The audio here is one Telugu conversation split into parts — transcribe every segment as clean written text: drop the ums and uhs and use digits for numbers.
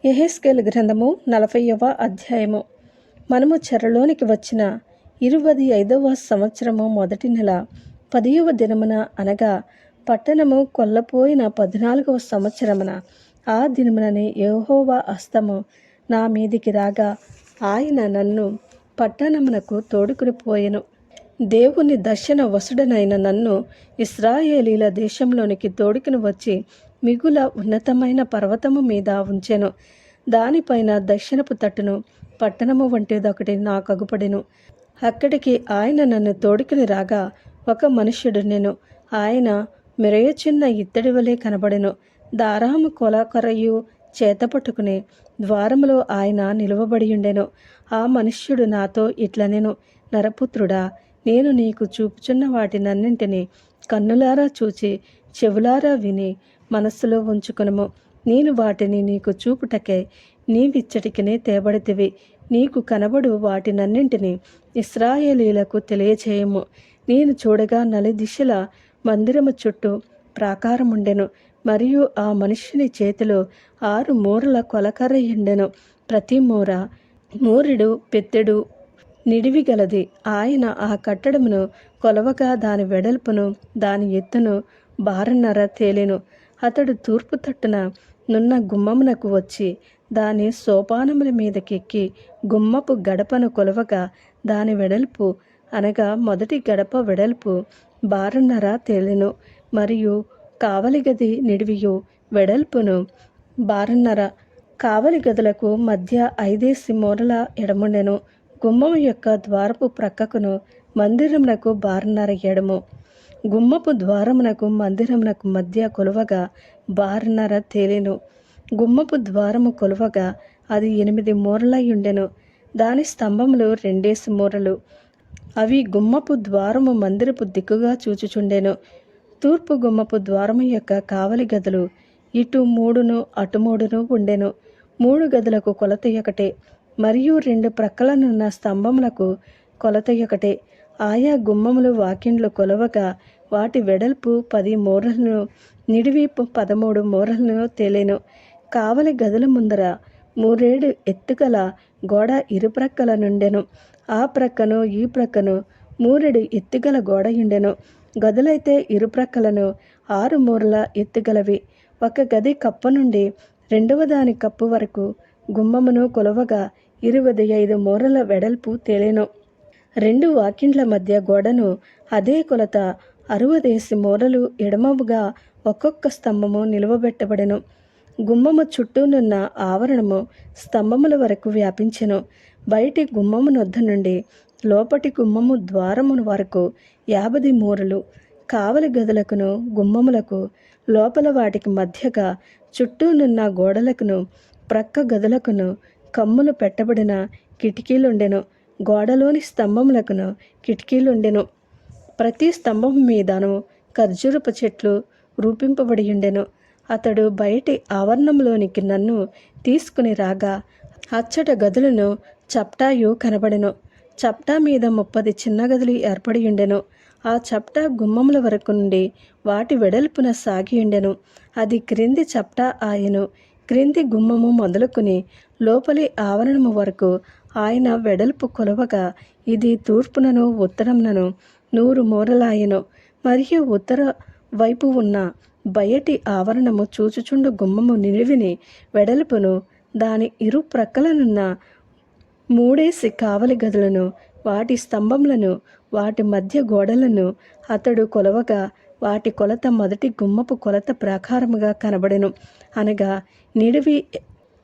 యెహెజ్కేలు గ్రంథము 40వ అధ్యాయము. మనము చెరలోనికి వచ్చిన 25వ సంవత్సరము మొదటి నెల 10వ దినమున, అనగా పట్టణము కొల్లపోయిన 14వ సంవత్సరమున, ఆ దినముననే యెహోవా హస్తము నా మీదికి రాగా, ఆయన నన్ను పట్టణమునకు తోడుకుని పోయెను. దేవుని దర్శన వసుడనైన నన్ను ఇశ్రాయేలీల దేశంలోనికి తోడుకుని వచ్చి మిగుల ఉన్నతమైన పర్వతము మీద ఉంచెను. దానిపైన దక్షిణపు తట్టును పట్టణము వంటిదొకటి నాకు అగుపడెను. అక్కడికి ఆయన నన్ను తోడుకుని రాగా, ఒక మనుష్యుడు నేను. ఆయన మెరయుచున్న ఇత్తడి వలె కనబడెను. దారాము కొలకరయు చేత పట్టుకుని ద్వారములో ఆయన నిలువబడి ఉండెను. ఆ మనుష్యుడు నాతో ఇట్లనెను, నరపుత్రుడా, నేను నీకు చూపుచున్న వాటినన్నింటినీ కన్నులారా చూచి చెవులారా విని మనస్సులో ఉంచుకొనుము. నేను వాటిని నీకు చూపుటకై నీవిచ్చటికినే తేబడితివి. నీకు కనబడు వాటినన్నింటినీ ఇశ్రాయేలీలకు తెలియచేయము. నేను చూడగా నలుదిశల మందిరము చుట్టూ ప్రాకారముండెను, మరియు ఆ మనుష్యుని చేతిలో 6 మూరల కొలకర్ర ఉండెను. ప్రతి మూర మూరెడు పెత్తెడు నిడివి గలది. ఆయన ఆ కట్టడమును కొలవగా దాని వెడల్పును దాని ఎత్తును 1.5 తేలెను. అతడు తూర్పు తట్టున నున్న గుమ్మమునకు వచ్చి దాని సోపానముల మీదకెక్కి గుమ్మపు గడపను కొలవగా, దాని వెడల్పు, అనగా మొదటి గడప వెడల్పు 1.5 తేలెను. మరియు కావలి గది నిడివియు వెడల్పును 1.5. కావలి గదులకు మధ్య 5 మూరల ఎడముండెను. గుమ్మము యొక్క ద్వారపు ప్రక్కకును మందిరమునకు 1.5 ఎడము. గుమ్మపు ద్వారమునకు మందిరమునకు మధ్య కొలువగా 1.5 తేలెను. గుమ్మపు ద్వారము కొలువగా అది 8 మూరలై ఉండెను. దాని స్తంభములు 2 మూరలు. అవి గుమ్మపు ద్వారము మందిరపు దిక్కుగా చూచుచుండెను. తూర్పు గుమ్మపు ద్వారము యొక్క కావలి గదులు ఇటు 3 అటు 3 ఉండెను. 3 గదులకు కొలత ఒకటే, మరియు 2 ప్రక్కలనున్న స్తంభములకు కొలత ఒకటే. ఆయా గుమ్మములు వాకిండ్లు కొలవగా వాటి వెడల్పు 10 మూరలను, నిడివి 13 మూరలను తేలెను. కావలి గదుల ముందర 3 ఎత్తుగల గోడ ఇరుప్రక్కల నుండెను. ఆ ప్రక్కను ఈ ప్రక్కను 3 ఎత్తుగల గోడ ఉండెను. గదులైతే ఇరుప్రక్కలను 6 మూరల ఎత్తుగలవి. ఒక గది కప్పు నుండి రెండవ దాని కప్పు వరకు గుమ్మమును కొలవగా 25 మూరల వెడల్పు తేలెను. 2 వాకిండ్ల మధ్య గోడను అదే కొలత 60 మూరలు ఎడమవుగా ఒక్కొక్క స్తంభము నిలువబెట్టబడెను. గుమ్మము చుట్టూనున్న ఆవరణము స్తంభముల వరకు వ్యాపించెను. బయటి గుమ్మము నొద్ద నుండి లోపటి గుమ్మము ద్వారము వరకు 50 మూరలు. కావలి గదులకును గుమ్మములకు లోపల వాటికి మధ్యగా చుట్టూనున్న గోడలకును ప్రక్క గదులకును కమ్ములు పెట్టబడిన కిటికీలుండెను. గోడలోని స్తంభములకును కిటికీలుండెను. ప్రతి స్తంభం మీదను ఖర్జూరపు చెట్లు రూపింపబడి ఉండెను. అతడు బయటి ఆవరణంలోనికి నన్ను తీసుకుని రాగా, అచ్చట గదులను చప్టాయు కనబడెను. చప్టా మీద 30 చిన్న గదులు ఏర్పడి ఉండెను. ఆ చప్టా గుమ్మముల వరకు నుండి వాటి వెడల్పున సాగి ఉండెను. అది క్రింది చప్టా ఆయను. క్రింది గుమ్మము మొదలుకుని లోపలి ఆవరణము వరకు ఆయన వెడల్పు కొలవగా, ఇది తూర్పునను ఉత్తరమునను 100 మూరలాయెను. మరియు ఉత్తర వైపు ఉన్న బయటి ఆవరణము చూచుచుండు గుమ్మము నిడివిని వెడల్పును దాని ఇరు ప్రక్కలనున్న 3 కావలి గదులను, వాటి స్తంభములను, వాటి మధ్య గోడలను అతడు కొలవగా, వాటి కొలత మొదటి గుమ్మపు కొలత ప్రకారముగా కనబడెను. అనగా నిడివి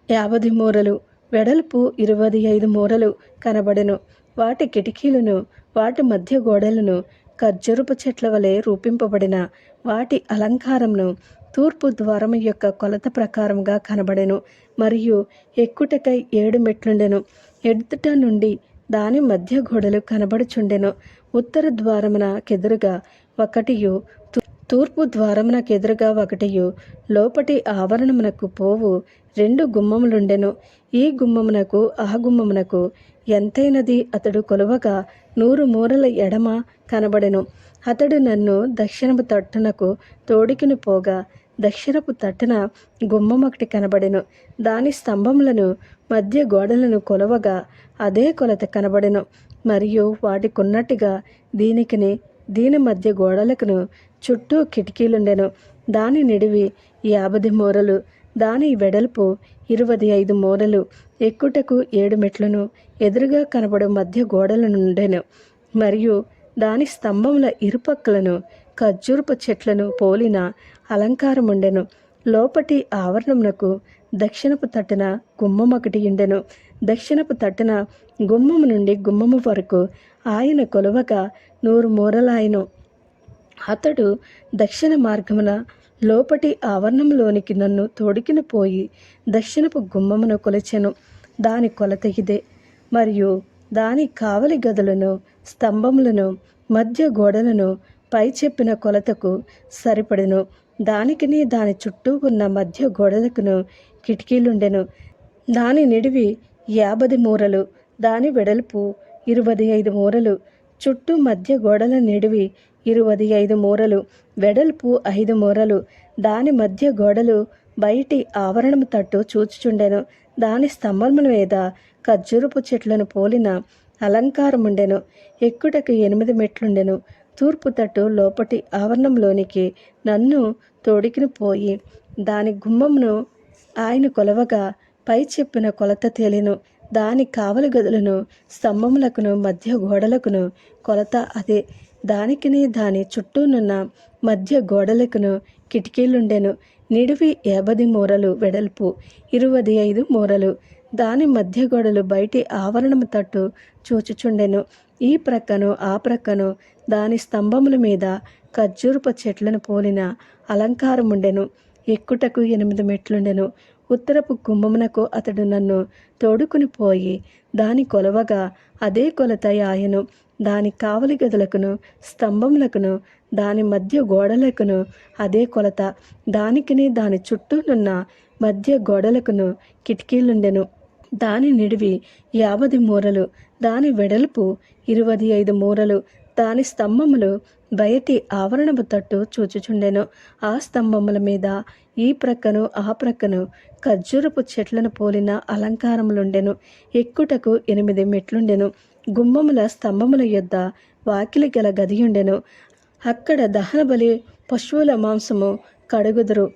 50 మూరలు, వెడల్పు 25 మూరలు కనబడెను. వాటి కిటికీలను, వాటి మధ్య గోడలను ఖర్జూరపు చెట్ల వలె రూపింపబడిన వాటి అలంకారమును తూర్పు ద్వారము యొక్క కొలత ప్రకారముగా కనబడెను. మరియు ఎక్కుటకై 7 మెట్లుండెను. ఎదుట నుండి దాని మధ్య గోడలు కనబడుచుండెను. ఉత్తర ద్వారమునకెదురుగా ఒకటియు, తూర్పు ద్వారమునకెదురుగా ఒకటియు, లోపటి ఆవరణమునకు పోవు 2 గుమ్మములుండెను. ఈ గుమ్మమునకు ఆ గుమ్మమునకు ఎంతైనది అతడు కొలవగా 100 మూరల ఎడమ కనబడెను. అతడు నన్ను దక్షిణపు తట్టునకు తోడుకుని పోగా, దక్షిణపు తట్టున గుమ్మమొకటి కనబడెను. దాని స్తంభములను మధ్య గోడలను కొలవగా అదే కొలత కనబడెను. మరియు వాటికున్నట్టుగా దీని మధ్య గోడలకును చుట్టూ కిటికీలుండెను. దాని నిడివి 50 మూరలు, దాని వెడల్పు 25 మూరలు, ఎక్కుటకు 7 మెట్లను ఎదురుగా కనబడు మధ్య గోడల నుండెను. మరియు దాని స్తంభముల ఇరుపక్కలను ఖర్జూరపు చెట్లను పోలిన అలంకారముండెను. లోపటి ఆవరణమునకు దక్షిణపు తట్టున గుమ్మమొకటి ఉండెను. దక్షిణపు తట్టున గుమ్మము నుండి గుమ్మము వరకు ఆయన కొలవగా 100 మూరలాయెను. అతడు దక్షిణ మార్గమున లోపటి ఆవరణంలోనికి నన్ను తోడుకుని పోయి దక్షిణపు గుమ్మమును కొలిచెను. దాని కొలత ఇదే. మరియు దాని కావలి గదులను, స్తంభములను, మధ్య గోడలను పై చెప్పిన కొలతకు సరిపడెను. దానికిని దాని చుట్టూ ఉన్న మధ్య గోడలకును కిటికీలుండెను. దాని నిడివి 50 మూరలు, దాని వెడల్పు 25 మూరలు, చుట్టూ మధ్య గోడల నిడివి 25 మూరలు, వెడల్పు 5 మూరలు. దాని మధ్య గోడలు బయటి ఆవరణము తట్టు చూచుచుండెను. దాని స్తంభముల మీద ఖర్జూరపు చెట్లను పోలిన అలంకారముండెను. ఎక్కుటకు 8 మెట్లుండెను. తూర్పు తట్టు లోపటి ఆవరణంలోనికి నన్ను తోడుకుని పోయి దాని గుమ్మమును ఆయన కొలవగా పై చెప్పిన కొలత తేలెను. దాని కావలి గదులను, స్తంభములకును మధ్య గోడలకును కొలత అదే. దానికిని దాని చుట్టూనున్న మధ్య గోడలకును కిటికీలుండెను. నిడివి 50 మూరలు, వెడల్పు 25 మూరలు. దాని మధ్య గోడలు బయటి ఆవరణము తట్టు చూచుచుండెను. ఈ ప్రక్కను ఆ ప్రక్కను దాని స్తంభముల మీద ఖర్జూరపు చెట్లను పోలిన అలంకారముండెను. ఎక్కుటకు 8 మెట్లుండెను. ఉత్తరపు గుమ్మమునకు అతడు నన్ను తోడుకుని పోయి దాని కొలవగా అదే కొలత ఆయను. దాని కావలి గదులకును, స్తంభములకును, దాని మధ్య గోడలకును అదే కొలత. దానికిని దాని చుట్టూనున్న మధ్య గోడలకును కిటికీలుండెను. దాని నిడివి 50 మూరలు, దాని వెడల్పు 25 మూరలు. దాని స్తంభములు బయటి ఆవరణము తట్టు చూచుచుండెను. ఆ స్తంభముల మీద ఈ ప్రక్కను ఆ ప్రక్కను ఖర్జూరపు చెట్లను పోలిన అలంకారములుండెను. ఎక్కుటకు 8 మెట్లుండెను. గుమ్మముల స్తంభముల యొద్ద వాకిలి గల గదియుండెను. అక్కడ దహనబలి పశువుల మాంసము కడుగుదురు.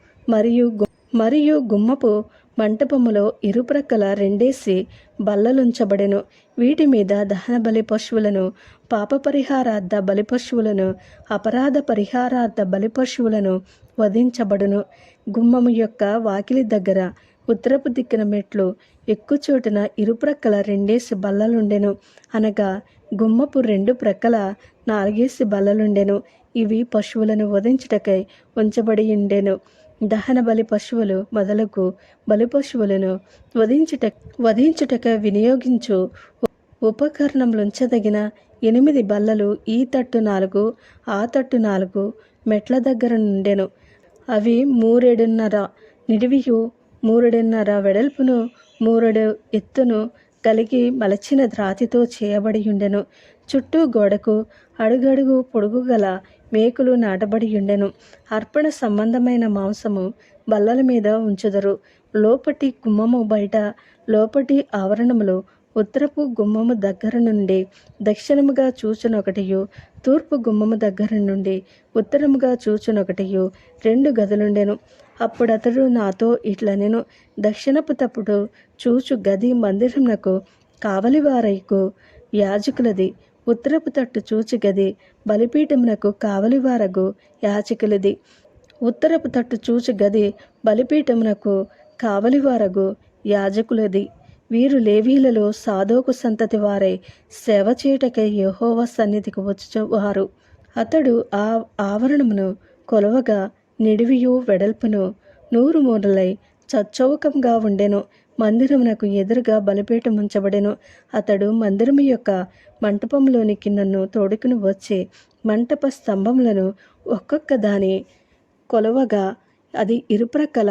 మరియు గుమ్మపు మంటపములో ఇరుప్రక్కల 2 బల్లలుంచబడెను. వీటి మీద దహనబలి పశువులను, పాపపరిహారార్థ బలి పశువులను, అపరాధ పరిహారార్థ బలి పశువులను వధించబడును. గుమ్మము యొక్క వాకిలి దగ్గర ఉత్తరపు దిక్కున మెట్లు ఎక్కుచోటున ఇరుప్రక్కల 2 బల్లలుండెను. అనగా గుమ్మపు 2 ప్రక్కల 4 బల్లలుండెను. ఇవి పశువులను వధించుటకై ఉంచబడి ఉండెను. దహన బలి పశువులు మొదలగు బలి పశువులను వధించుటకై వినియోగించు ఉపకరణములుంచదగిన 8 బల్లలు ఈ తట్టు 4, ఆ తట్టు 4 మెట్ల దగ్గర నుండెను. అవి 3.5 నిడివియు, 3.5 వెడల్పును, 3 ఎత్తును కలిగి మలచిన రాతితో చేయబడి ఉండెను. చుట్టూ గోడకు అడుగడుగు పొడుగు గల మేకులు నాటబడి ఉండెను. అర్పణ సంబంధమైన మాంసము బల్లల మీద ఉంచుదరు. లోపటి గుమ్మము బయట లోపటి ఆవరణములో ఉత్తరపు గుమ్మము దగ్గర నుండి దక్షిణముగా చూచునొకటియు, తూర్పు గుమ్మము దగ్గర నుండి ఉత్తరముగా చూచునొకటియు 2 గదులుండెను. అప్పుడతడు నాతో ఇట్లనెను, దక్షిణపు తప్పుడు చూచు గది మందిరమునకు కావలివారైకు యాజకులది. ఉత్తరపు తట్టు చూచి గది బలిపీఠమునకు కావలివారగు యాజకులది. ఉత్తరపు తట్టు చూచి గది బలిపీఠమునకు కావలివారగు యాజకులది. వీరు లేవీలలో సాదోకు సంతతి వారై సేవ చేయుటకై యెహోవా సన్నిధికి వచ్చువారు. అతడు ఆ ఆవరణమును కొలవగా నిడివియు వెడల్పును 100 మూరలై చచ్చౌకంగా ఉండెను. మందిరమునకు ఎదురుగా బలిపీఠం ఉంచబడెను. అతడు మందిరము యొక్క మంటపంలోనికి నన్ను తోడుకుని వచ్చి మంటప స్తంభములను ఒక్కొక్క దాని కొలవగా అది ఇరుప్రక్కల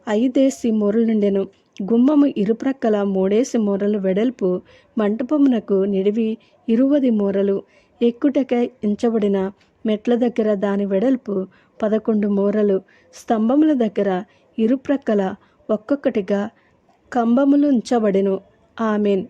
5 మూరలుండెను. గుమ్మము ఇరుప్రక్కల 3 మూరలు వెడల్పు. మంటపమునకు నిడివి 20 మూరలు. ఎక్కుటకై ఎంచబడిన మెట్ల దగ్గర దాని వెడల్పు 11 మూరలు స్తంభముల దగ్గర ఇరుప్రక్కల ఒక్కొక్కటిగా కంబములుంచబడెను. ఆమెన్.